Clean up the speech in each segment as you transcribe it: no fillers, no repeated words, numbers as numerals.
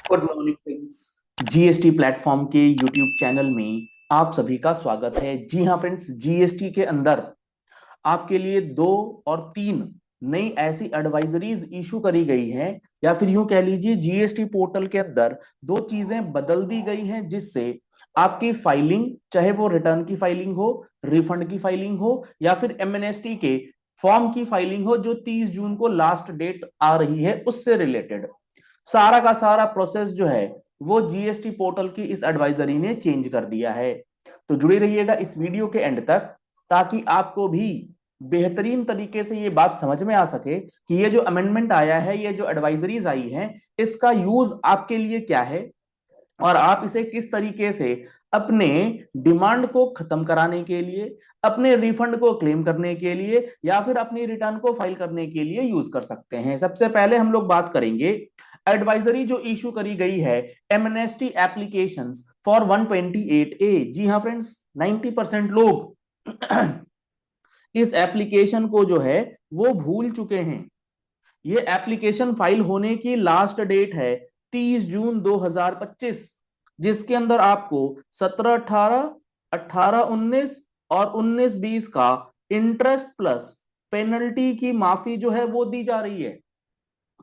Good morning friends. GST platform के YouTube channel में आप सभी का स्वागत है। जी हाँ फ्रेंड्स, जीएसटी के अंदर आपके लिए 2 और 3 नई ऐसी एडवाइजरीज इशू करी गई हैं, या फिर यूं कह लीजिए जीएसटी पोर्टल के अंदर 2 चीजें बदल दी गई हैं, जिससे आपकी फाइलिंग, चाहे वो रिटर्न की फाइलिंग हो, रिफंड की फाइलिंग हो, या फिर एमएनएसटी के फॉर्म की फाइलिंग हो, जो 30 जून को लास्ट डेट आ रही है, उससे रिलेटेड सारा का सारा प्रोसेस जो है वो जीएसटी पोर्टल की इस एडवाइजरी ने चेंज कर दिया है। तो जुड़े रहिएगा इस वीडियो के एंड तक, ताकि आपको भी बेहतरीन तरीके से ये बात समझ में आ सके कि ये जो अमेंडमेंट आया है, ये जो एडवाइजरीज आई हैं, इसका यूज आपके लिए क्या है और आप इसे किस तरीके से अपने डिमांड को खत्म कराने के लिए, अपने रिफंड को क्लेम करने के लिए, या फिर अपनी रिटर्न को फाइल करने के लिए यूज कर सकते हैं। सबसे पहले हम लोग बात करेंगे एडवाइजरी जो इशू करी गई है एमनेस्टी एप्लीकेशंस फॉर 128A। जी हाँ फ्रेंड्स, 90% लोग इस एप्लीकेशन को जो है वो भूल चुके हैं। ये एप्लीकेशन फाइल होने की लास्ट डेट है 30 जून 2025, जिसके अंदर आपको 17, 18, 18, 19 और 19-20 का इंटरेस्ट प्लस पेनल्टी की माफी जो है वो दी जा रही है।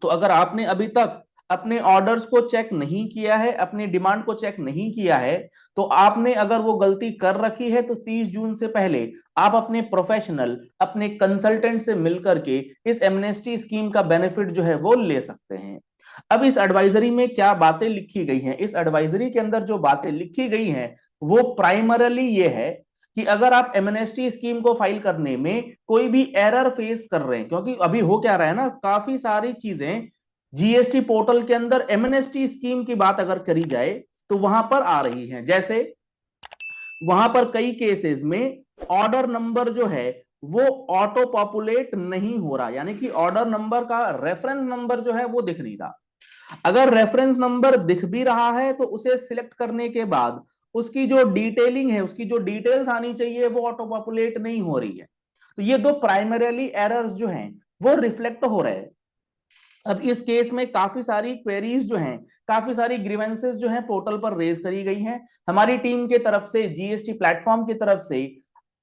तो अगर आपने अभी तक अपने ऑर्डर्स को चेक नहीं किया है, अपनी डिमांड को चेक नहीं किया है, तो आपने अगर वो गलती कर रखी है, तो 30 जून से पहले आप अपने प्रोफेशनल, अपने कंसल्टेंट से मिलकर के इस एमनेस्टी स्कीम का बेनिफिट जो है वो ले सकते हैं। अब इस एडवाइजरी में क्या बातें लिखी गई हैं? इस एडवाइजरी के अंदर जो बातें लिखी गई हैं वो प्राइमरली ये है कि अगर आप एमनेस्टी स्कीम को फाइल करने में कोई भी एरर फेस कर रहे हैं, क्योंकि अभी हो क्या रहा है ना, काफी सारी चीजें जीएसटी पोर्टल के अंदर एमनेस्टी स्कीम की बात अगर करी जाए तो वहां पर आ रही है। जैसे वहां पर कई केसेस में ऑर्डर नंबर जो है वो ऑटो पॉपुलेट नहीं हो रहा, यानी कि ऑर्डर नंबर का रेफरेंस नंबर जो है वो दिख नहीं रहा। अगर रेफरेंस नंबर दिख भी रहा है तो उसे सिलेक्ट करने के बाद उसकी जो डिटेलिंग है, उसकी जो डिटेल्स आनी चाहिए, वो ऑटो पॉपुलेट नहीं हो रही है। तो ये 2 प्राइमरीली एरर्स जो हैं वो रिफ्लेक्ट हो रहे हैं। अब इस केस में काफी सारी क्वेरीज जो हैं, काफी सारी ग्रीवेंसेस जो हैं पोर्टल पर रेज करी गई हैं। हमारी टीम के तरफ से, जीएसटी प्लेटफॉर्म की तरफ से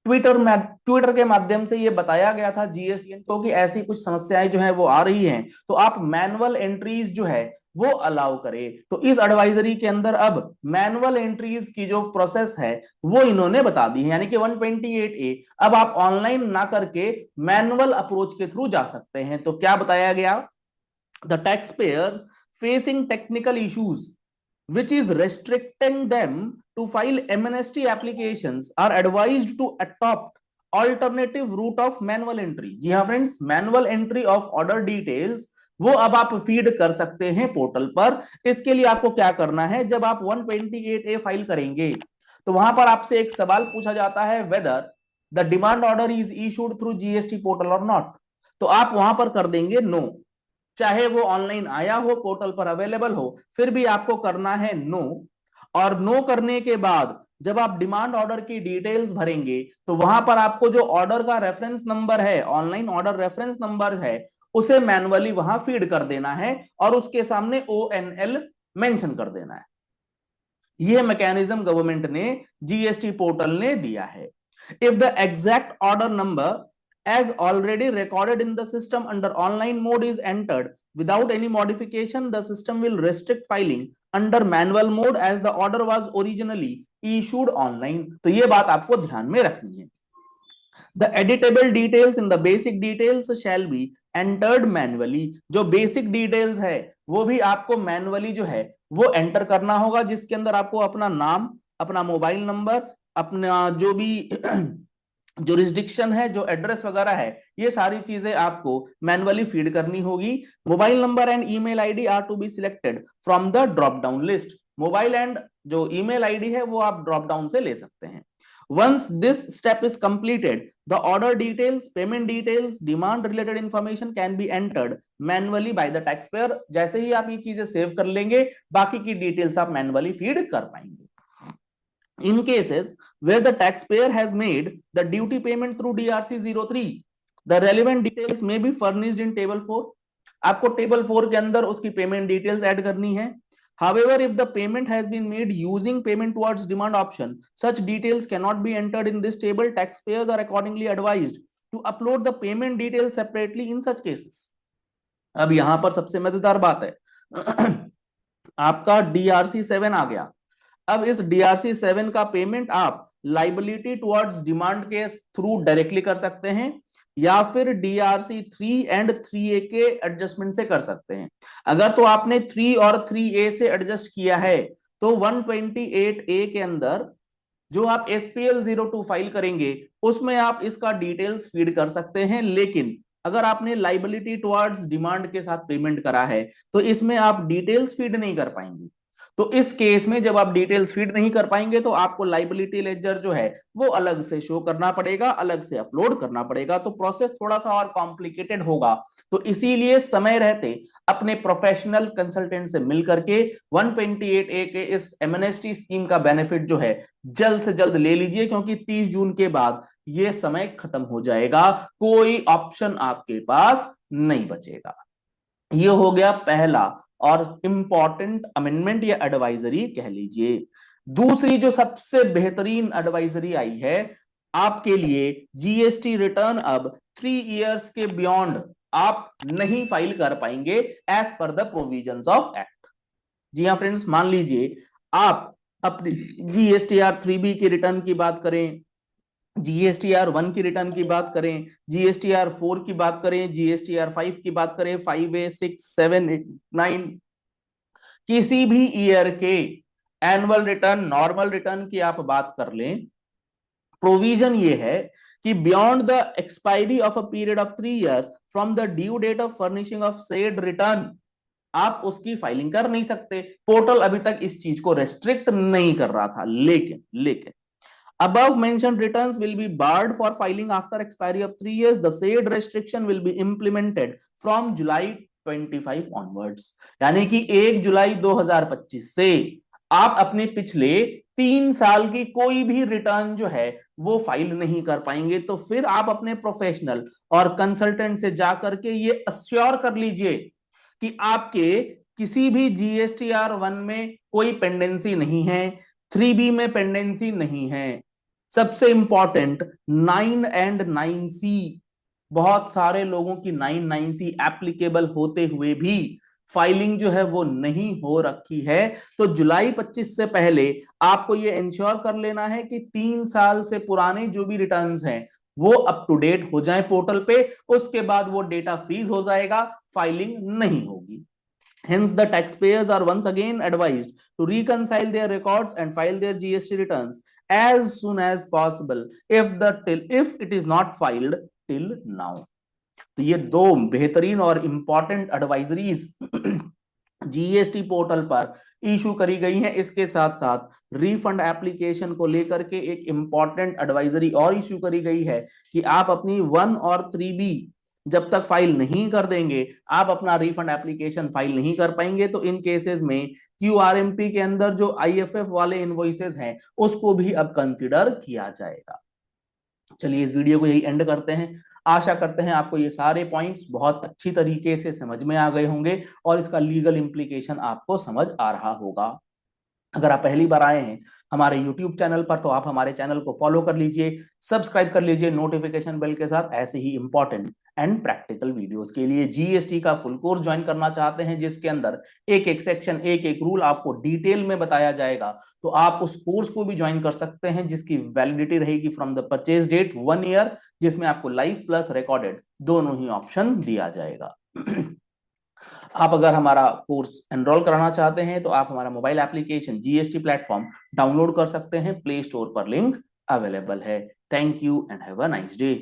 ट्विटर के माध्यम से ये बताया गया था जीएसटी को कि ऐसी कुछ समस्याएं जो है वो आ रही हैं, तो आप मैनुअल एंट्रीज जो है वो अलाउ करें। तो इस एडवाइजरी के अंदर अब मैनुअल एंट्रीज की जो प्रोसेस है वो इन्होंने बता दी है, यानी कि 128A अब आप ऑनलाइन ना करके मैनुअल अप्रोच के थ्रू जा सकते हैं। तो क्या बताया गया? The taxpayers facing technical issues which is restricting them to file MNST applications are advised to adopt alternative route of manual entry। जी हाँ friends, manual entry of order details वो अब आप फीड कर सकते हैं पोर्टल पर। इसके लिए आपको क्या करना है, जब आप 128A फाइल करेंगे तो वहां पर आपसे एक सवाल पूछा जाता है, whether the demand order is issued through GST portal और नॉट। तो आप वहां पर कर देंगे नो, चाहे वो ऑनलाइन आया हो, पोर्टल पर अवेलेबल हो, फिर भी आपको करना है नो। और नो करने के बाद जब आप डिमांड ऑर्डर की डिटेल्स भरेंगे तो वहां पर आपको जो ऑर्डर का रेफरेंस नंबर है, ऑनलाइन ऑर्डर रेफरेंस नंबर है, उसे मैनुअली वहां फीड कर देना है और उसके सामने ONL मेंशन कर देना है। यह मैकेनिज्म गवर्नमेंट ने, जीएसटी पोर्टल ने दिया है। If the exact order number as already recorded in the system under online mode is entered without any modification, the system will restrict filing under manual mode as the order was originally issued online। तो ये बात आपको ध्यान में रखनी है। The editable details in the basic details shall be entered manually। जो basic details है वो भी आपको मैनुअली जो है वो एंटर करना होगा, जिसके अंदर आपको अपना नाम, अपना मोबाइल नंबर, अपना जो भी जुरिस्डिक्शन है, जो एड्रेस वगैरह है, ये सारी चीजें आपको मैनुअली फीड करनी होगी। Mobile number and email ID are to be selected from the drop down list. Mobile and जो ईमेल आईडी है वो आप ड्रॉप डाउन से ले सकते हैं। Once this step is completed, the order details, payment details, demand related information can be entered manually by the taxpayer। जैसे ही आप ये चीजें सेव कर लेंगे, बाकी की डिटेल्स आप मैनुअली फीड कर पाएंगे। In cases where the taxpayer has made the duty payment through DRC 03, the relevant details may be furnished in table 4। आपको टेबल 4 के अंदर उसकी पेमेंट डिटेल्स ऐड करनी है। However, if the payment has been made using payment towards demand option, such details cannot be entered in this table. Taxpayers are accordingly advised to upload the payment details separately in such cases. अब यहां पर सबसे मजेदार बात है आपका DRC 7 आ गया। अब इस DRC 7 का पेमेंट आप लाइबिलिटी टुवर्ड्स डिमांड के थ्रू डायरेक्टली कर सकते हैं या फिर DRC 3 एंड 3A के एडजस्टमेंट से कर सकते हैं। अगर तो आपने 3 और 3A से एडजस्ट किया है तो 128A के अंदर जो आप SPL 02 फाइल करेंगे उसमें आप इसका डिटेल्स फीड कर सकते हैं, लेकिन अगर आपने लाइबिलिटी टुवर्ड्स डिमांड के साथ पेमेंट करा है तो इसमें आप डिटेल्स फीड नहीं कर पाएंगे। तो इस केस में जब आप डिटेल्स फीड नहीं कर पाएंगे तो आपको लाइबिलिटी लेजर जो है वो अलग से शो करना पड़ेगा, अलग से अपलोड करना पड़ेगा, तो प्रोसेस थोड़ा सा और कॉम्प्लिकेटेड होगा। तो इसीलिए समय रहते अपने प्रोफेशनल कंसल्टेंट से मिल करके 128A के इस एमनेस्टी स्कीम का बेनिफिट जो है जल्द से जल्द ले लीजिए, क्योंकि 30 जून के बाद ये समय खत्म हो जाएगा, कोई ऑप्शन आपके पास नहीं बचेगा। ये हो गया पहला और इंपॉर्टेंट अमेंडमेंट या एडवाइजरी कह लीजिए। दूसरी जो सबसे बेहतरीन एडवाइजरी आई है आपके लिए, GST रिटर्न अब 3 इयर्स के बियॉन्ड आप नहीं फाइल कर पाएंगे as per the provisions of act. जी हाँ फ्रेंड्स, मान लीजिए आप अपनी GSTR 3B की रिटर्न की बात करें, GSTR 1 की रिटर्न की बात करें, GSTR 4 की बात करें, GSTR 5 की बात करें, 5A 6 7 9 किसी भी ईयर के एनुअल रिटर्न, नॉर्मल रिटर्न की आप बात कर लें, प्रोविजन ये है कि beyond the expiry of a period of 3 years from the due date of furnishing of said return आप उसकी फाइलिंग कर नहीं सकते। पोर्टल अभी तक इस चीज को रेस्ट्रिक्ट नहीं कर रहा था, लेकिन above mentioned returns will be barred for filing after expiry of 3 years. The said restriction will be implemented from July 25 onwards. यानी कि 1 जुलाई 2025 से आप अपने पिछले 3 साल की कोई भी रिटर्न जो है वो फाइल नहीं कर पाएंगे। तो फिर आप अपने प्रोफेशनल और कंसल्टेंट से जाकर के ये अश्योर कर लीजिए कि आपके किसी भी GSTR 1 में कोई पेंडेंसी नहीं है, 3B में पेंडेंसी नहीं है। सबसे इंपॉर्टेंट 9 एंड 9C, बहुत सारे लोगों की 9C एप्लीकेबल होते हुए भी फाइलिंग जो है वो नहीं हो रखी है। तो जुलाई 25 से पहले आपको ये इंश्योर कर लेना है कि 3 साल से पुराने जो भी रिटर्न्स हैं वो अप टू डेट हो जाएं पोर्टल पे, उसके बाद वो डेटा फ्रीज हो जाएगा, फाइलिंग नहीं होगी। Hence, the taxpayers are once again advised to reconcile their records and file their GST returns as soon as possible if it is not filed till now. तो ये दो बेहतरीन और इंपॉर्टेंट एडवाइजरीज GST पोर्टल पर issue करी गई हैं। इसके साथ साथ रिफंड एप्लीकेशन को लेकर के एक इंपॉर्टेंट एडवाइजरी और इशू करी गई है कि आप अपनी 1 और 3B जब तक फाइल नहीं कर देंगे आप अपना रिफंड एप्लीकेशन फाइल नहीं कर पाएंगे। तो इन केसेस में QRMP के अंदर जो IFF वाले इनवॉइसेस हैं उसको भी अब कंसीडर किया जाएगा। चलिए इस वीडियो को यही एंड करते हैं। आशा करते हैं आपको ये सारे पॉइंट्स बहुत अच्छी तरीके से समझ में आ गए होंगे और इसका लीगल इंप्लीकेशन आपको समझ आ रहा होगा। अगर आप पहली बार आए हैं हमारे YouTube चैनल पर तो आप हमारे चैनल को फॉलो कर लीजिए, सब्सक्राइब कर लीजिए नोटिफिकेशन बेल के साथ ऐसे ही इंपॉर्टेंट एंड प्रैक्टिकल वीडियोस के लिए। GST का फुल कोर्स ज्वाइन करना चाहते हैं जिसके अंदर एक एक सेक्शन, एक एक रूल आपको डिटेल में बताया जाएगा, तो आप उस कोर्स को भी ज्वाइन कर सकते हैं जिसकी वैलिडिटी रहेगी from the purchase date 1 year, जिसमें आपको लाइव प्लस रिकॉर्डेड दोनों ही ऑप्शन दिया जाएगा। आप अगर हमारा कोर्स एनरोल कराना चाहते हैं तो आप हमारा mobile application GST platform download कर सकते हैं, प्ले स्टोर पर लिंक अवेलेबल है। Thank you and have a nice day.